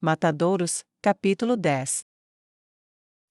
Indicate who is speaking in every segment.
Speaker 1: Matadouros, capítulo 10.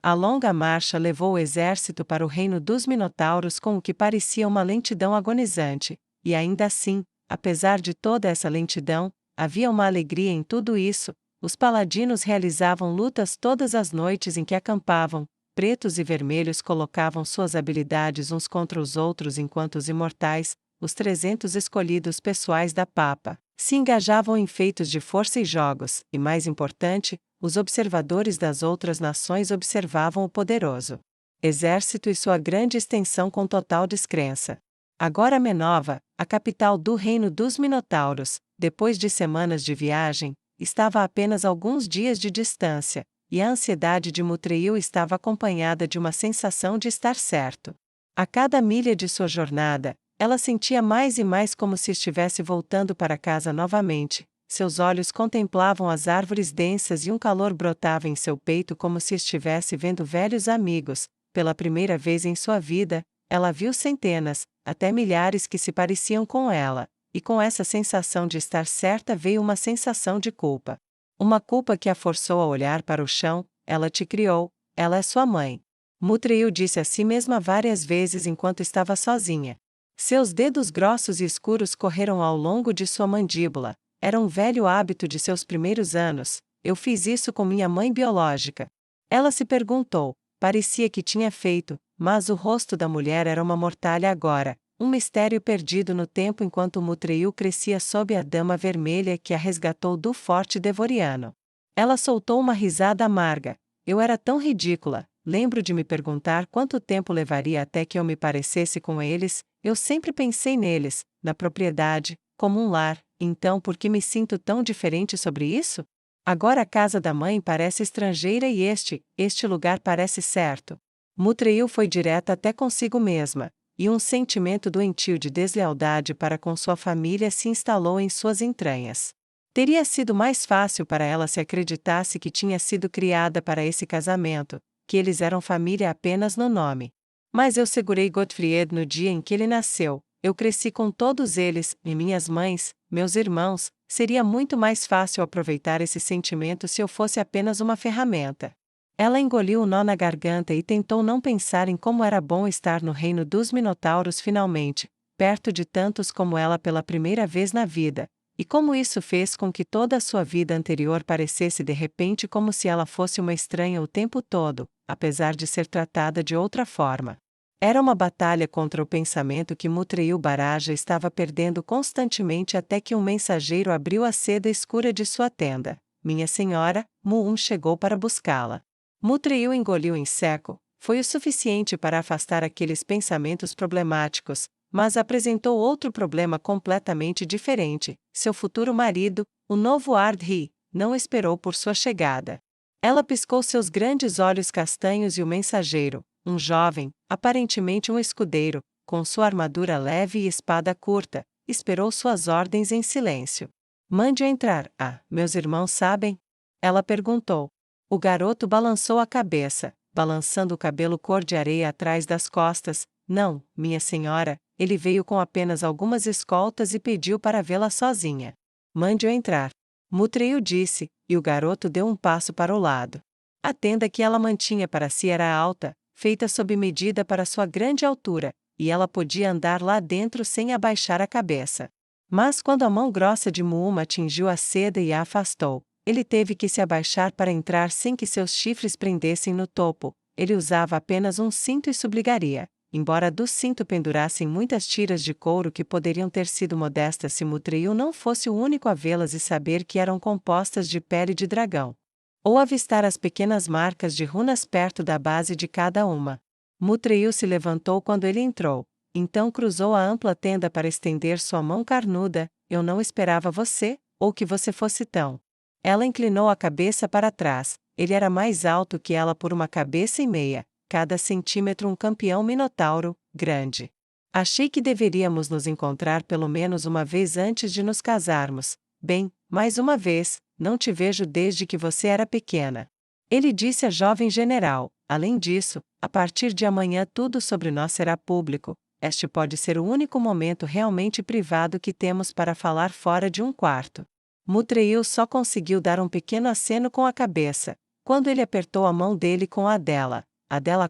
Speaker 1: A longa marcha levou o exército para o reino dos Minotauros com o que parecia uma lentidão agonizante, e ainda assim, apesar de toda essa lentidão, havia uma alegria em tudo isso. Os paladinos realizavam lutas todas as noites em que acampavam, pretos e vermelhos colocavam suas habilidades uns contra os outros enquanto os imortais, os 300 escolhidos pessoais da Papa, se engajavam em feitos de força e jogos, e mais importante, os observadores das outras nações observavam o poderoso exército e sua grande extensão com total descrença. Agora Menova, a capital do reino dos Minotauros, depois de semanas de viagem, estava a apenas alguns dias de distância, e a ansiedade de Mutreil estava acompanhada de uma sensação de estar certo. A cada milha de sua jornada, ela sentia mais e mais como se estivesse voltando para casa novamente. Seus olhos contemplavam as árvores densas e um calor brotava em seu peito como se estivesse vendo velhos amigos. Pela primeira vez em sua vida, ela viu centenas, até milhares que se pareciam com ela, e com essa sensação de estar certa veio uma sensação de culpa. Uma culpa que a forçou a olhar para o chão. Ela te criou, ela é sua mãe. Mutreil disse a si mesma várias vezes enquanto estava sozinha. Seus dedos grossos e escuros correram ao longo de sua mandíbula. Era um velho hábito de seus primeiros anos. Eu fiz isso com minha mãe biológica. Ela se perguntou. Parecia que tinha feito, mas o rosto da mulher era uma mortalha agora, um mistério perdido no tempo enquanto Mutreil crescia sob a Dama Vermelha que a resgatou do Forte Devoriano. Ela soltou uma risada amarga. Eu era tão ridícula. Lembro de me perguntar quanto tempo levaria até que eu me parecesse com eles. Eu sempre pensei neles, na propriedade, como um lar. Então por que me sinto tão diferente sobre isso? Agora a casa da mãe parece estrangeira e este lugar parece certo. Mutreil foi direta até consigo mesma, e um sentimento doentio de deslealdade para com sua família se instalou em suas entranhas. Teria sido mais fácil para ela se acreditasse que tinha sido criada para esse casamento, que eles eram família apenas no nome. Mas eu segurei Gottfried no dia em que ele nasceu. Eu cresci com todos eles, e minhas mães, meus irmãos. Seria muito mais fácil aproveitar esse sentimento se eu fosse apenas uma ferramenta. Ela engoliu o nó na garganta e tentou não pensar em como era bom estar no reino dos Minotauros finalmente, perto de tantos como ela pela primeira vez na vida, e como isso fez com que toda a sua vida anterior parecesse de repente como se ela fosse uma estranha o tempo todo, apesar de ser tratada de outra forma. Era uma batalha contra o pensamento que Mutreil Baraja estava perdendo constantemente até que um mensageiro abriu a seda escura de sua tenda. Minha senhora, Muum chegou para buscá-la. Mutreil engoliu em seco. Foi o suficiente para afastar aqueles pensamentos problemáticos, mas apresentou outro problema completamente diferente. Seu futuro marido, o novo Ardhi, não esperou por sua chegada. Ela piscou seus grandes olhos castanhos e o mensageiro, um jovem, aparentemente um escudeiro, com sua armadura leve e espada curta, esperou suas ordens em silêncio. Mande-o entrar. Ah, meus irmãos sabem? Ela perguntou. O garoto balançou a cabeça, balançando o cabelo cor de areia atrás das costas. Não, minha senhora, ele veio com apenas algumas escoltas e pediu para vê-la sozinha. Mande-o entrar. Mutreil disse, e o garoto deu um passo para o lado. A tenda que ela mantinha para si era alta, feita sob medida para sua grande altura, e ela podia andar lá dentro sem abaixar a cabeça. Mas quando a mão grossa de Muum atingiu a seda e a afastou, ele teve que se abaixar para entrar sem que seus chifres prendessem no topo. Ele usava apenas um cinto e subligaria, embora do cinto pendurassem muitas tiras de couro que poderiam ter sido modestas se Mutreil não fosse o único a vê-las e saber que eram compostas de pele de dragão. Ou avistar as pequenas marcas de runas perto da base de cada uma. Mutreil se levantou quando ele entrou, então cruzou a ampla tenda para estender sua mão carnuda. Eu não esperava você, ou que você fosse tão. Ela inclinou a cabeça para trás. Ele era mais alto que ela por uma cabeça e meia, cada centímetro um campeão minotauro, grande. Achei que deveríamos nos encontrar pelo menos uma vez antes de nos casarmos. Bem, mais uma vez, não te vejo desde que você era pequena. Ele disse à jovem general. Além disso, a partir de amanhã tudo sobre nós será público. Este pode ser o único momento realmente privado que temos para falar fora de um quarto. Mutreil só conseguiu dar um pequeno aceno com a cabeça. Quando ele apertou a mão dele com a dela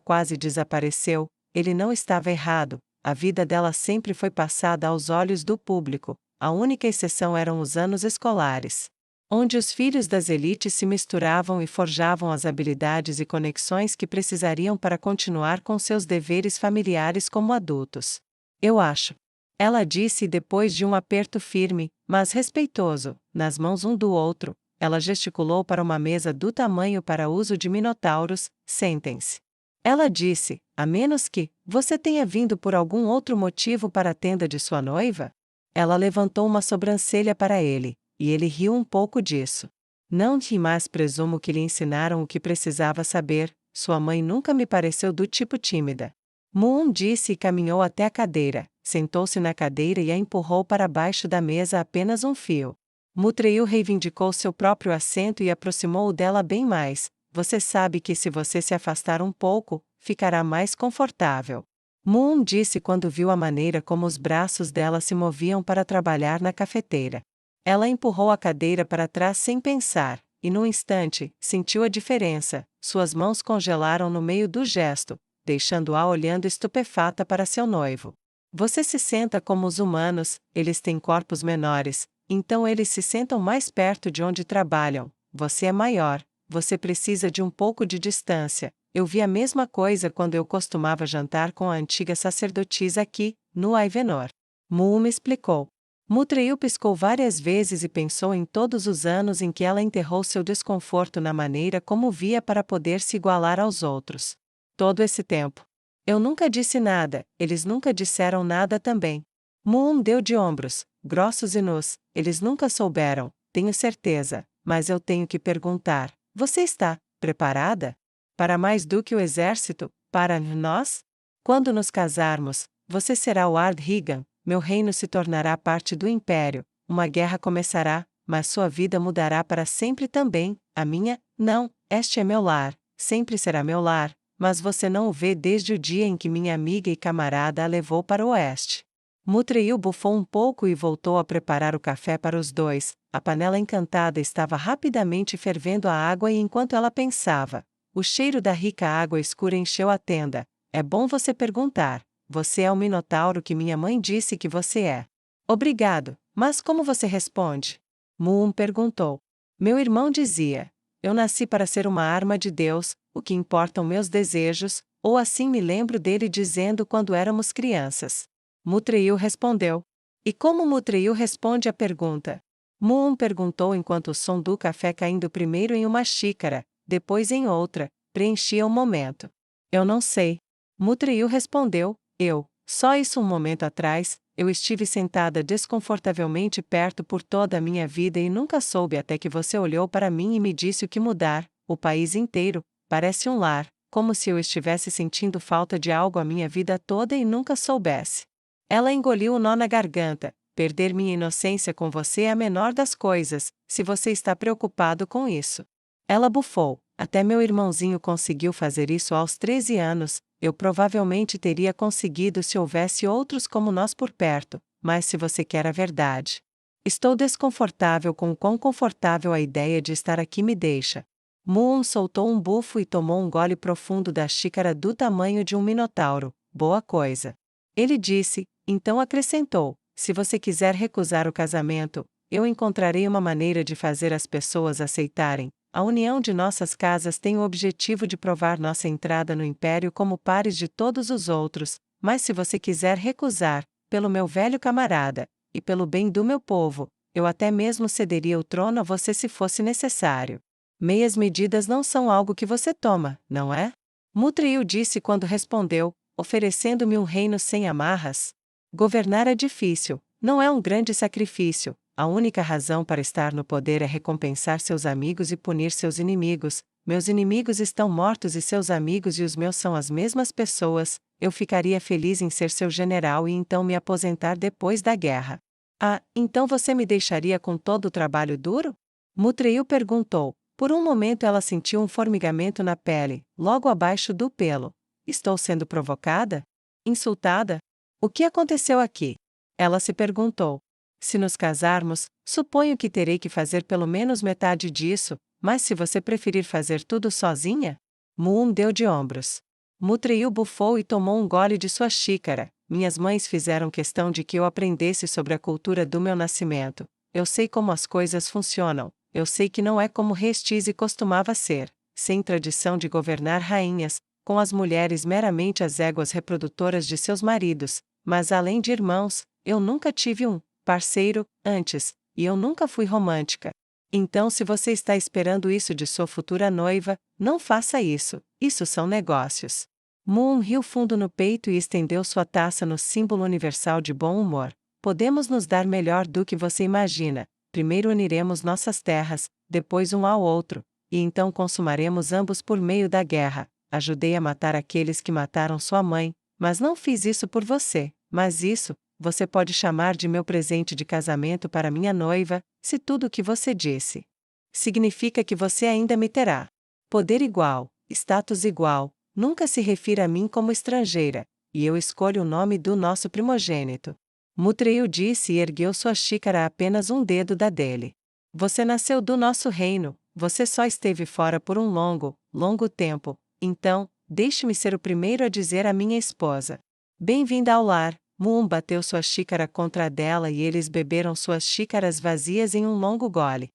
Speaker 1: quase desapareceu. Ele não estava errado. A vida dela sempre foi passada aos olhos do público. A única exceção eram os anos escolares, onde os filhos das elites se misturavam e forjavam as habilidades e conexões que precisariam para continuar com seus deveres familiares como adultos. Eu acho. Ela disse depois de um aperto firme, mas respeitoso, nas mãos um do outro. Ela gesticulou para uma mesa do tamanho para uso de minotauros. Sentem-se. Ela disse, a menos que você tenha vindo por algum outro motivo para a tenda de sua noiva? Ela levantou uma sobrancelha para ele, e ele riu um pouco disso. Não ri, mas presumo que lhe ensinaram o que precisava saber. Sua mãe nunca me pareceu do tipo tímida. Moon disse e caminhou até a cadeira, sentou-se na cadeira e a empurrou para baixo da mesa apenas um fio. Mutreil reivindicou seu próprio assento e aproximou-o dela bem mais. Você sabe que se você se afastar um pouco, ficará mais confortável. Moon disse quando viu a maneira como os braços dela se moviam para trabalhar na cafeteira. Ela empurrou a cadeira para trás sem pensar, e num instante, sentiu a diferença. Suas mãos congelaram no meio do gesto, deixando-a olhando estupefata para seu noivo. Você se senta como os humanos, eles têm corpos menores, então eles se sentam mais perto de onde trabalham. Você é maior, você precisa de um pouco de distância. Eu vi a mesma coisa quando eu costumava jantar com a antiga sacerdotisa aqui, no Aivenor. Mu me explicou. Mutreil piscou várias vezes e pensou em todos os anos em que ela enterrou seu desconforto na maneira como via para poder se igualar aos outros. Todo esse tempo. Eu nunca disse nada, eles nunca disseram nada também. Moon deu de ombros, grossos e nus. Eles nunca souberam, tenho certeza, mas eu tenho que perguntar. Você está preparada? Para mais do que o exército? Para nós? Quando nos casarmos, você será o Ardhigan, meu reino se tornará parte do Império, uma guerra começará, mas sua vida mudará para sempre também. A minha, não, este é meu lar, sempre será meu lar, mas você não o vê desde o dia em que minha amiga e camarada a levou para o oeste. Mutreil bufou um pouco e voltou a preparar o café para os dois. A panela encantada estava rapidamente fervendo a água e enquanto ela pensava, o cheiro da rica água escura encheu a tenda. É bom você perguntar. Você é o minotauro que minha mãe disse que você é. Obrigado, mas como você responde? Moon perguntou. Meu irmão dizia. Eu nasci para ser uma arma de Deus, o que importam meus desejos, ou assim me lembro dele dizendo quando éramos crianças. Mutreil respondeu. E como Mutreil responde à pergunta? Moon perguntou enquanto o som do café caindo primeiro em uma xícara, depois em outra, preenchia o momento. Eu não sei. Mutreil respondeu. Só isso um momento atrás, eu estive sentada desconfortavelmente perto por toda a minha vida e nunca soube até que você olhou para mim e me disse o que mudar. O país inteiro parece um lar, como se eu estivesse sentindo falta de algo a minha vida toda e nunca soubesse. Ela engoliu o nó na garganta. Perder minha inocência com você é a menor das coisas, se você está preocupado com isso. Ela bufou. Até meu irmãozinho conseguiu fazer isso aos 13 anos, eu provavelmente teria conseguido se houvesse outros como nós por perto, mas se você quer a verdade. Estou desconfortável com o quão confortável a ideia de estar aqui me deixa. Moon soltou um bufo e tomou um gole profundo da xícara do tamanho de um minotauro. Boa coisa. Ele disse, então acrescentou, se você quiser recusar o casamento, eu encontrarei uma maneira de fazer as pessoas aceitarem. A união de nossas casas tem o objetivo de provar nossa entrada no Império como pares de todos os outros, mas se você quiser recusar, pelo meu velho camarada, e pelo bem do meu povo, eu até mesmo cederia o trono a você se fosse necessário. Meias medidas não são algo que você toma, não é? Mutreil disse quando respondeu, oferecendo-me um reino sem amarras. Governar é difícil, não é um grande sacrifício. A única razão para estar no poder é recompensar seus amigos e punir seus inimigos. Meus inimigos estão mortos e seus amigos e os meus são as mesmas pessoas. Eu ficaria feliz em ser seu general e então me aposentar depois da guerra. Ah, então você me deixaria com todo o trabalho duro? Mutreil perguntou. Por um momento ela sentiu um formigamento na pele, logo abaixo do pelo. Estou sendo provocada? Insultada? O que aconteceu aqui? Ela se perguntou. Se nos casarmos, suponho que terei que fazer pelo menos metade disso, mas se você preferir fazer tudo sozinha? Moon deu de ombros. Mutreil bufou e tomou um gole de sua xícara. Minhas mães fizeram questão de que eu aprendesse sobre a cultura do meu nascimento. Eu sei como as coisas funcionam. Eu sei que não é como Restize costumava ser, sem tradição de governar rainhas, com as mulheres meramente as éguas reprodutoras de seus maridos, mas além de irmãos, eu nunca tive um parceiro antes, e eu nunca fui romântica. Então, se você está esperando isso de sua futura noiva, não faça isso, isso são negócios. Moon riu fundo no peito e estendeu sua taça no símbolo universal de bom humor. Podemos nos dar melhor do que você imagina. Primeiro uniremos nossas terras, depois um ao outro, e então consumaremos ambos por meio da guerra. Ajudei a matar aqueles que mataram sua mãe, mas não fiz isso por você. Mas isso, você pode chamar de meu presente de casamento para minha noiva, se tudo o que você disse significa que você ainda me terá. Poder igual, status igual, nunca se refira a mim como estrangeira, e eu escolho o nome do nosso primogênito. Mutreil disse e ergueu sua xícara a apenas um dedo da dele. Você nasceu do nosso reino, você só esteve fora por um longo, longo tempo, então, deixe-me ser o primeiro a dizer à minha esposa. Bem-vinda ao lar. Moon bateu sua xícara contra a dela e eles beberam suas xícaras vazias em um longo gole.